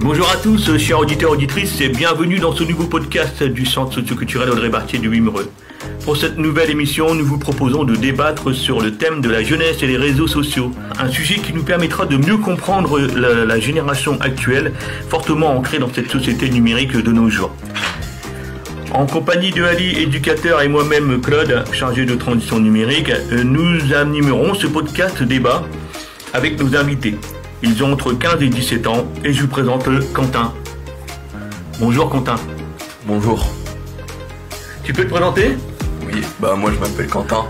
Bonjour à tous, chers auditeurs et auditrices, et bienvenue dans ce nouveau podcast du Centre socioculturel Audrey Bartier de Wimereux. Pour cette nouvelle émission, nous vous proposons de débattre sur le thème de la jeunesse et les réseaux sociaux. Un sujet qui nous permettra de mieux comprendre la génération actuelle, fortement ancrée dans cette société numérique de nos jours. En compagnie de Ali, éducateur, et moi-même Claude, chargé de transition numérique, nous animerons ce podcast débat avec nos invités. Ils ont entre 15 et 17 ans et je vous présente Quentin. Bonjour Quentin. Bonjour. Tu peux te présenter ? Oui, moi je m'appelle Quentin,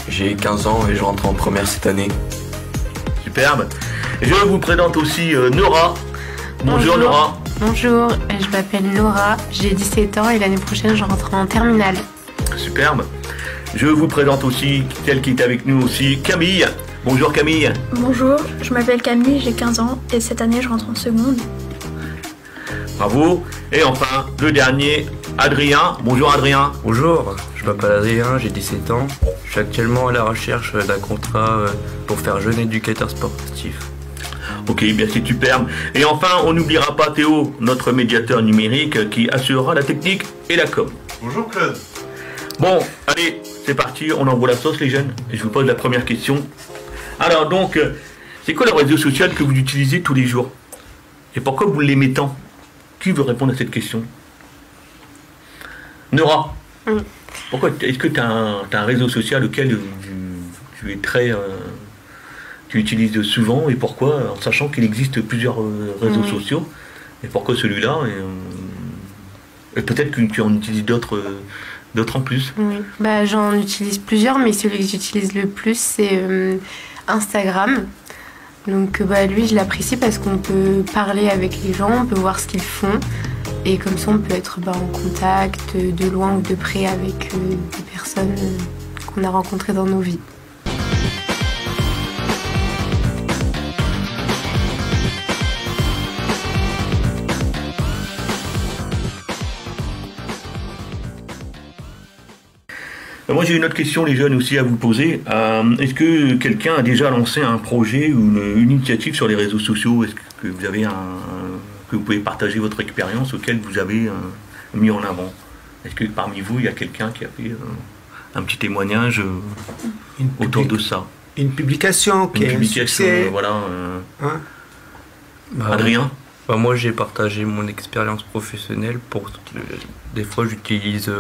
j'ai 15 ans et je rentre en première cette année. Superbe. Et je vous présente aussi Nora. Bonjour Nora. Bonjour, je m'appelle Nora, j'ai 17 ans et l'année prochaine je rentre en terminale. Superbe. Je vous présente aussi celle qui est avec nous aussi, Camille. Bonjour Camille. Bonjour, je m'appelle Camille, j'ai 15 ans et cette année je rentre en seconde. Bravo. Et enfin, le dernier, Adrien. Bonjour Adrien. Bonjour, je m'appelle Adrien, j'ai 17 ans. Je suis actuellement à la recherche d'un contrat pour faire jeune éducateur sportif. Ok, bien c'est superbe. Et enfin, on n'oubliera pas Théo, notre médiateur numérique qui assurera la technique et la com. Bonjour Claude. Bon, allez, c'est parti, on envoie la sauce les jeunes. Et je vous pose la première question. Alors donc, c'est quoi le réseau social que vous utilisez tous les jours ? Et pourquoi vous l'aimez tant ? Qui veut répondre à cette question ? Nora, pourquoi est-ce que tu as un réseau social auquel tu es très... tu utilises souvent et pourquoi, en sachant qu'il existe plusieurs réseaux sociaux, et pourquoi celui-là et peut-être que tu en utilises d'autres en plus. Oui, j'en utilise plusieurs, mais celui que j'utilise le plus, c'est Instagram. Donc lui, je l'apprécie parce qu'on peut parler avec les gens, on peut voir ce qu'ils font, et comme ça, on peut être en contact de loin ou de près avec des personnes qu'on a rencontrées dans nos vies. Moi j'ai une autre question les jeunes aussi à vous poser. Est-ce que quelqu'un a déjà lancé un projet ou une initiative sur les réseaux sociaux ? Est-ce que vous avez que vous pouvez partager votre expérience auquel vous avez mis en avant ? Est-ce que parmi vous il y a quelqu'un qui a fait un petit témoignage autour de ça ? Une publication qui est un succès. Voilà. Adrien ? Moi j'ai partagé mon expérience professionnelle des fois j'utilise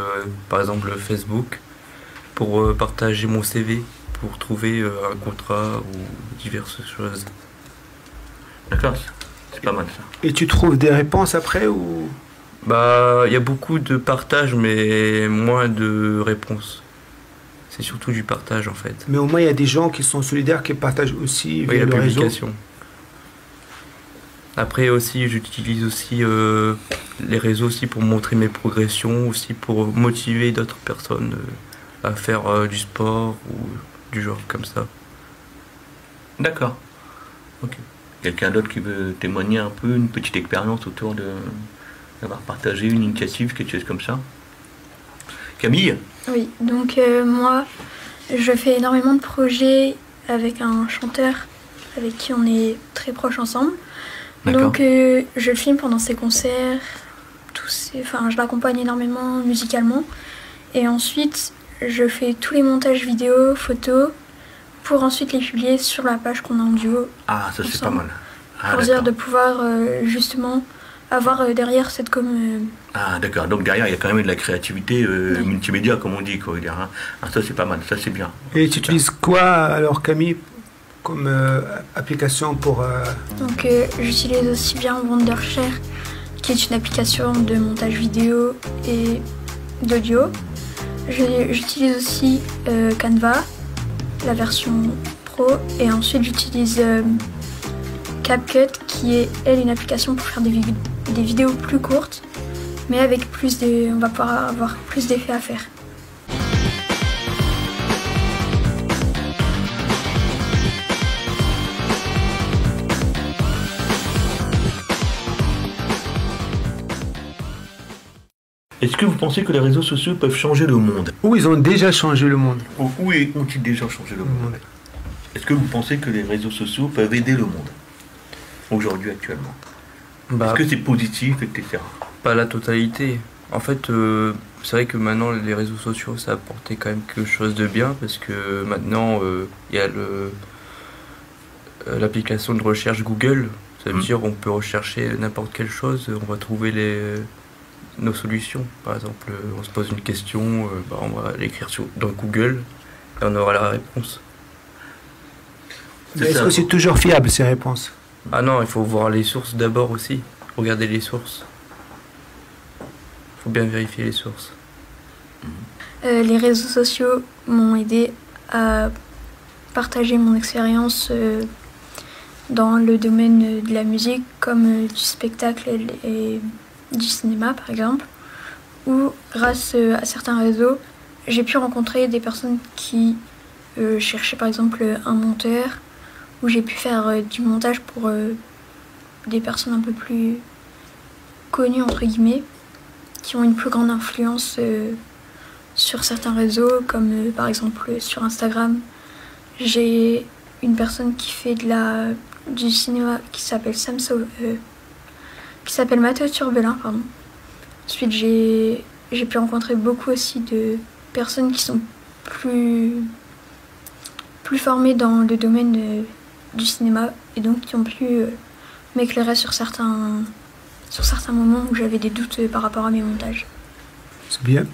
par exemple Facebook pour partager mon CV, pour trouver un contrat ou diverses choses. D'accord, c'est pas mal ça. Et tu trouves des réponses après ou ? Il y a beaucoup de partage mais moins de réponses. C'est surtout du partage en fait. Mais au moins il y a des gens qui sont solidaires, qui partagent aussi via la le publication. réseau. Après aussi, j'utilise aussi les réseaux aussi pour montrer mes progressions, aussi pour motiver d'autres personnes à faire du sport ou du genre comme ça. D'accord. Ok. Quelqu'un d'autre qui veut témoigner un peu, une petite expérience autour d'avoir partagé une initiative, quelque chose comme ça ? Camille ? Oui, donc moi, je fais énormément de projets avec un chanteur avec qui on est très proches ensemble. D'accord. Donc je filme pendant ses concerts, je l'accompagne énormément musicalement. Et ensuite, je fais tous les montages vidéo, photos, pour ensuite les publier sur la page qu'on a en duo. Ah, ça c'est pas mal. Pour dire de pouvoir justement avoir derrière cette com. Ah d'accord, donc derrière il y a quand même de la créativité multimédia comme on dit quoi. Ça c'est pas mal, ça c'est bien. Et tu utilises quoi alors Camille comme application pour... Donc j'utilise aussi bien Wondershare, qui est une application de montage vidéo et d'audio. J'utilise aussi Canva, la version pro, et ensuite j'utilise CapCut, qui est elle une application pour faire des vidéos plus courtes, mais avec on va pouvoir avoir plus d'effets à faire. Est-ce que vous pensez que les réseaux sociaux peuvent changer le monde ? Où ils ont déjà changé le monde. Où ont-ils déjà changé le monde ? Est-ce que vous pensez que les réseaux sociaux peuvent aider le monde ? Aujourd'hui, actuellement ? Bah, Est-ce que c'est positif, etc. pas la totalité. En fait, c'est vrai que maintenant les réseaux sociaux ça a apporté quand même quelque chose de bien parce que maintenant il y a l'application de recherche Google. Ça veut dire on peut rechercher n'importe quelle chose, on va trouver nos solutions. Par exemple, on se pose une question, on va l'écrire dans Google et on aura la réponse. Mais est-ce que c'est toujours fiable ces réponses? Ah non, il faut voir les sources d'abord aussi. Regarder les sources. Il faut bien vérifier les sources. Les réseaux sociaux m'ont aidé à partager mon expérience dans le domaine de la musique, comme du spectacle et du cinéma par exemple, où grâce à certains réseaux, j'ai pu rencontrer des personnes qui cherchaient par exemple un monteur, où j'ai pu faire du montage pour des personnes un peu plus connues entre guillemets, qui ont une plus grande influence sur certains réseaux, comme par exemple sur Instagram. J'ai une personne qui fait du cinéma qui s'appelle Mathéo Turbelin, pardon. Ensuite, j'ai pu rencontrer beaucoup aussi de personnes qui sont plus formées dans le domaine du cinéma et donc qui ont pu m'éclairer sur certains moments où j'avais des doutes par rapport à mes montages. C'est bien.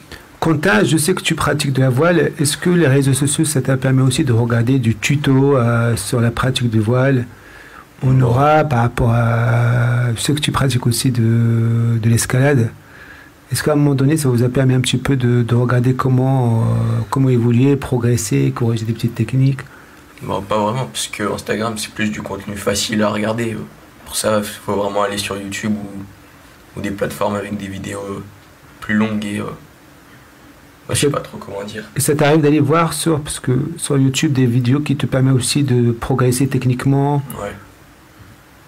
Quentin, je sais que tu pratiques de la voile. Est-ce que les réseaux sociaux, ça t'a permis aussi de regarder du tuto sur la pratique de voile? On aura par rapport à... Je sais que tu pratiques aussi de l'escalade. Est-ce qu'à un moment donné, ça vous a permis un petit peu de regarder comment évoluer, progresser, corriger des petites techniques? Bon, pas vraiment, parce que Instagram, c'est plus du contenu facile à regarder. Pour ça, il faut vraiment aller sur YouTube ou des plateformes avec des vidéos plus longues et... je sais pas trop comment dire. Et ça t'arrive d'aller voir parce que sur YouTube des vidéos qui te permettent aussi de progresser techniquement? Ouais.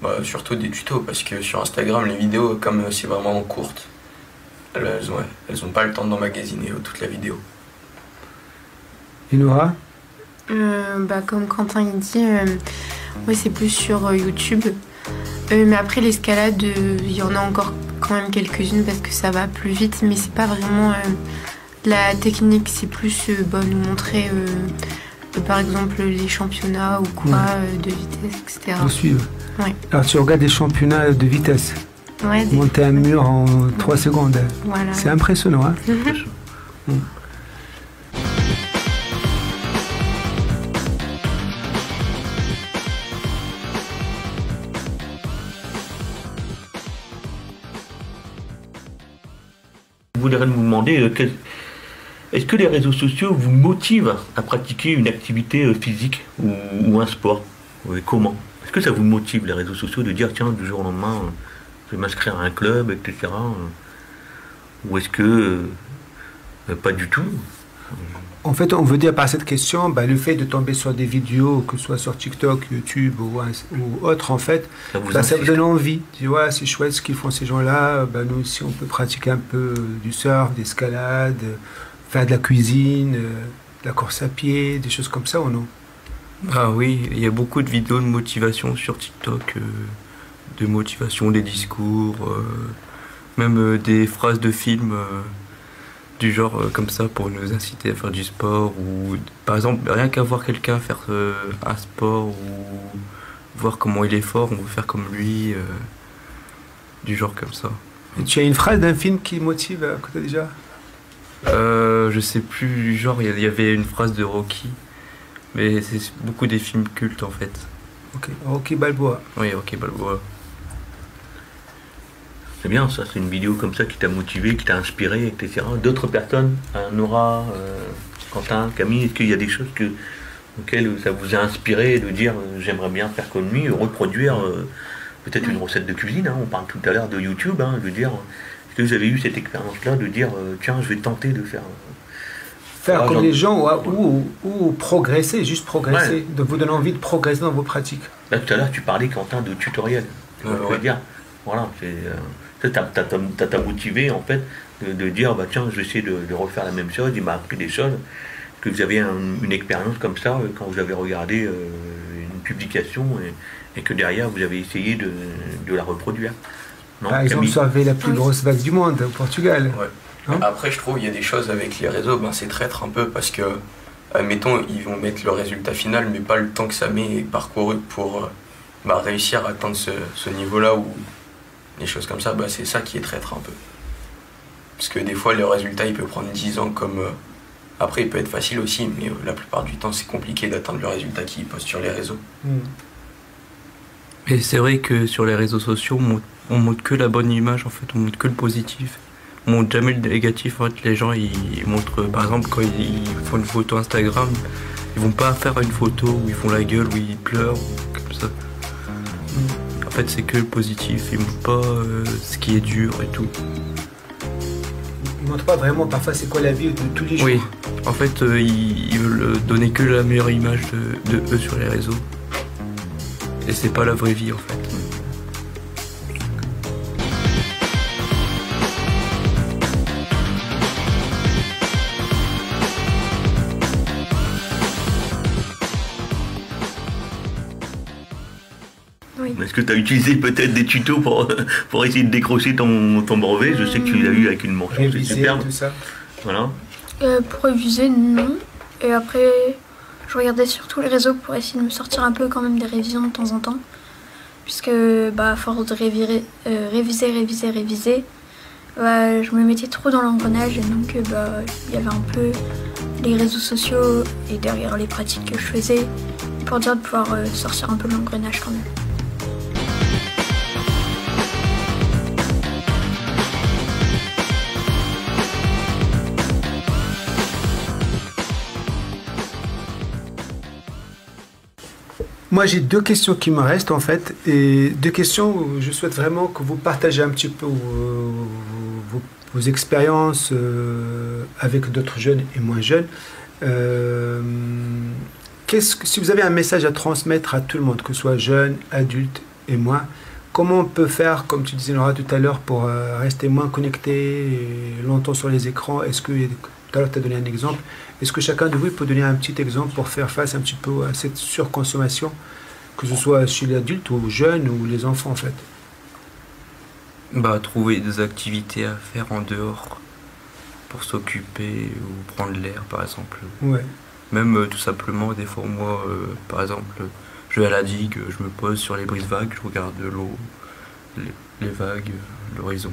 Bah, surtout des tutos, parce que sur Instagram, les vidéos, comme c'est vraiment courte, elles ont pas le temps d'emmagasiner toute la vidéo. Et Nora? Comme Quentin il dit, oui, c'est plus sur YouTube. Mais après l'escalade, il y en a encore quand même quelques-unes parce que ça va plus vite, mais c'est pas vraiment la technique, c'est plus nous montrer par exemple les championnats ou quoi, de vitesse, etc. Vous suivre. Ouais. Alors tu regardes des championnats de vitesse. Ouais, monter un mur en 3 secondes. Voilà. C'est impressionnant. Hein. Je voudrais vous demander, est-ce que les réseaux sociaux vous motivent à pratiquer une activité physique ou un sport? Oui, comment? Est-ce que ça vous motive, les réseaux sociaux, de dire, tiens, du jour au lendemain, je vais m'inscrire à un club, etc. Ou est-ce que pas du tout? En fait, on veut dire par cette question, le fait de tomber sur des vidéos, que ce soit sur TikTok, YouTube ou autre, en fait, ça vous donne envie. Tu vois, c'est chouette ce qu'ils font ces gens-là. Nous aussi, on peut pratiquer un peu du surf, d'escalade, faire de la cuisine, de la course à pied, des choses comme ça ou non? Ah oui, il y a beaucoup de vidéos de motivation sur TikTok, de motivation, des discours, même des phrases de films du genre comme ça pour nous inciter à faire du sport ou par exemple rien qu'à voir quelqu'un faire un sport ou voir comment il est fort, on veut faire comme lui, du genre comme ça. Et tu as une phrase d'un film qui motive que tu as déjà? Je sais plus du genre, il y avait une phrase de Rocky. Mais c'est beaucoup des films cultes en fait. Ok, Rocky Balboa. Oui, Rocky Balboa. C'est bien ça, c'est une vidéo comme ça qui t'a motivé, qui t'a inspiré, etc. D'autres personnes, Nora, Quentin, Camille, est-ce qu'il y a des choses auxquelles ça vous a inspiré de dire j'aimerais bien faire comme lui, reproduire peut-être une recette de cuisine, on parle tout à l'heure de YouTube, de dire, est-ce que vous avez eu cette expérience-là de dire tiens, je vais tenter de faire comme les gens ou progresser, juste progresser, de vous donner envie de progresser dans vos pratiques. Là, tout à l'heure, tu parlais, Quentin, de tutoriel. Je veux dire, voilà, ça t'a motivé, en fait, de dire, tiens, je vais essayer de refaire la même chose, il m'a appris des choses, que vous avez une expérience comme ça, quand vous avez regardé une publication, et que derrière, vous avez essayé de la reproduire. Non, Par exemple, Camille sauver la plus Oui. grosse vague du monde au Portugal. Ouais. Hein? Après, je trouve qu'il y a des choses avec les réseaux, c'est traître un peu parce que, admettons, ils vont mettre le résultat final, mais pas le temps que ça met parcouru pour réussir à atteindre ce niveau-là ou des choses comme ça. C'est ça qui est traître un peu. Parce que des fois, le résultat, il peut prendre 10 ans comme... Après, il peut être facile aussi, mais la plupart du temps, c'est compliqué d'atteindre le résultat qu'ils postent sur les réseaux. Et c'est vrai que sur les réseaux sociaux, on montre que la bonne image, en fait, on montre que le positif. On montre jamais le négatif. En fait, les gens, ils montrent, par exemple, quand ils font une photo Instagram, ils vont pas faire une photo où ils font la gueule, où ils pleurent, comme ça. En fait, c'est que le positif. Ils montrent pas ce qui est dur et tout. Ils ne montrent pas vraiment parfois c'est quoi la vie de tous les jours. Oui, en fait, ils veulent donner que la meilleure image de eux sur les réseaux. Et c'est pas la vraie vie, en fait. Oui. Est-ce que tu as utilisé peut-être des tutos pour essayer de décrocher ton brevet? Je sais que tu l'as eu avec une mention, c'est Réviser, superbe. tout ça. Voilà. Pour réviser, non. Et après, je regardais sur tous les réseaux pour essayer de me sortir un peu quand même des révisions de temps en temps. Puisque, à force de réviser, je me mettais trop dans l'engrenage. Et donc, il y avait un peu les réseaux sociaux et derrière les pratiques que je faisais pour dire de pouvoir sortir un peu de l'engrenage quand même. Moi, j'ai deux questions qui me restent en fait, et deux questions où je souhaite vraiment que vous partagez un petit peu vos expériences avec d'autres jeunes et moins jeunes. Si vous avez un message à transmettre à tout le monde, que ce soit jeune, adulte et moins, comment on peut faire, comme tu disais Laura tout à l'heure, pour rester moins connecté longtemps sur les écrans? Est-ce que, tout à l'heure tu as donné un exemple, est-ce que chacun de vous peut donner un petit exemple pour faire face un petit peu à cette surconsommation, que ce soit chez l'adulte ou jeune ou les enfants en fait? Trouver des activités à faire en dehors pour s'occuper ou prendre l'air, par exemple. Ouais. Même tout simplement, des fois, moi, par exemple, je vais à la digue, je me pose sur les brises-vagues, je regarde l'eau, les vagues, l'horizon.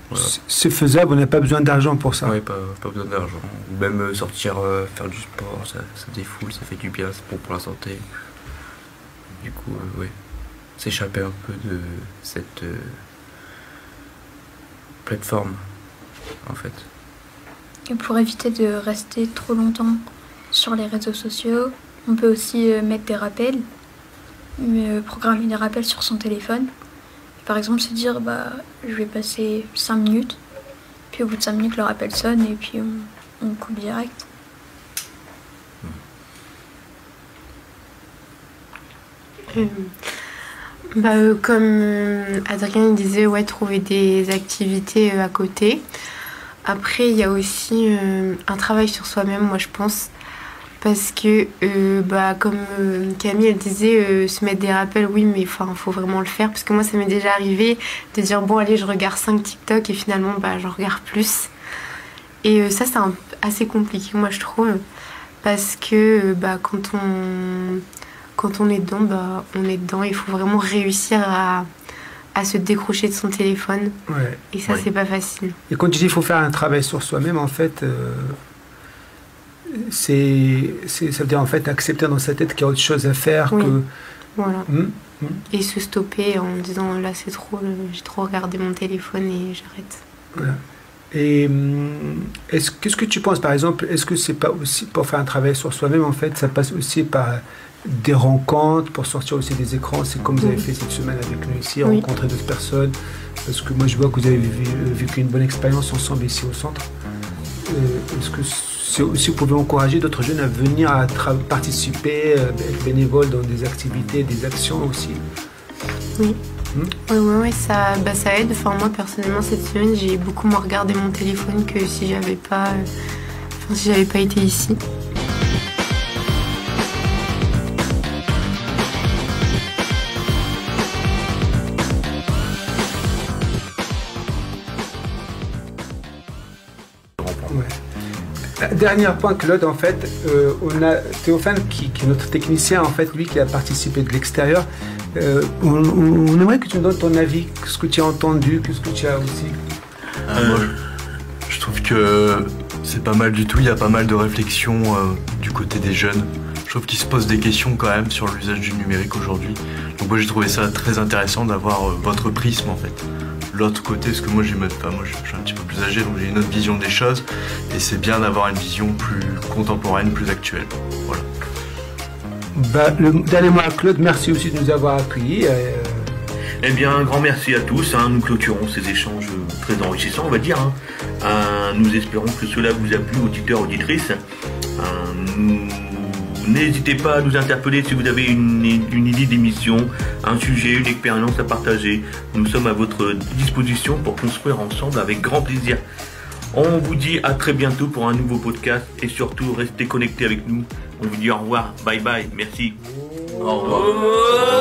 Voilà. C'est faisable, on n'a pas besoin d'argent pour ça. Oui, pas besoin d'argent. Ou même sortir faire du sport, ça défoule, ça fait du bien, c'est bon pour la santé. Du coup, oui, s'échapper un peu de cette plateforme, en fait. Et pour éviter de rester trop longtemps sur les réseaux sociaux, on peut aussi mettre des rappels, programmer des rappels sur son téléphone. Par exemple, se dire, je vais passer 5 minutes, puis au bout de 5 minutes, le rappel sonne et puis on coupe direct. Comme Adrien disait, trouver des activités à côté. Après, il y a aussi un travail sur soi-même, moi je pense. Parce que, comme Camille elle disait, se mettre des rappels, oui, mais il faut vraiment le faire. Parce que moi, ça m'est déjà arrivé de dire, bon, allez, je regarde 5 TikTok et finalement, j'en regarde plus. Et ça, c'est assez compliqué, moi, je trouve. Parce que quand on est dedans, on est dedans. Il faut vraiment réussir à se décrocher de son téléphone. Ouais. Et ça, c'est pas facile. Et quand tu dis qu'il faut faire un travail sur soi-même, en fait, ça veut dire en fait accepter dans sa tête qu'il y a autre chose à faire que... Voilà. Et se stopper en disant là c'est trop, j'ai trop regardé mon téléphone et j'arrête. Voilà. Et qu'est-ce que tu penses par exemple, est-ce que c'est pas aussi pour faire un travail sur soi-même en fait, ça passe aussi par des rencontres, pour sortir aussi des écrans, c'est comme vous avez fait cette semaine avec nous ici, rencontrer d'autres personnes, parce que moi je vois que vous avez vécu une bonne expérience ensemble ici au centre. Est-ce que aussi vous pouvez encourager d'autres jeunes à venir à participer, être bénévoles dans des activités, des actions aussi? Oui. Oui, ça aide. Enfin, moi personnellement cette semaine j'ai beaucoup moins regardé mon téléphone que si j'avais pas été ici. Dernier point, Claude, en fait, on a Théophane qui est notre technicien, en fait, lui qui a participé de l'extérieur. On aimerait que tu nous donnes ton avis, ce que tu as entendu, ce que tu as aussi. Moi, je trouve que c'est pas mal du tout, il y a pas mal de réflexions du côté des jeunes. Je trouve qu'ils se posent des questions quand même sur l'usage du numérique aujourd'hui. Donc moi j'ai trouvé ça très intéressant d'avoir votre prisme en fait. L'autre côté, parce que moi je suis un petit peu plus âgé, donc j'ai une autre vision des choses. Et c'est bien d'avoir une vision plus contemporaine, plus actuelle. Voilà. Le dernier mot à Claude, merci aussi de nous avoir accueillis. Eh bien, un grand merci à tous. Nous clôturons ces échanges très enrichissants, on va dire. Nous espérons que cela vous a plu, auditeurs, auditrices. N'hésitez pas à nous interpeller si vous avez une idée d'émission, un sujet, une expérience à partager. Nous sommes à votre disposition pour construire ensemble avec grand plaisir. On vous dit à très bientôt pour un nouveau podcast et surtout restez connectés avec nous. On vous dit au revoir, bye bye, merci. Au revoir.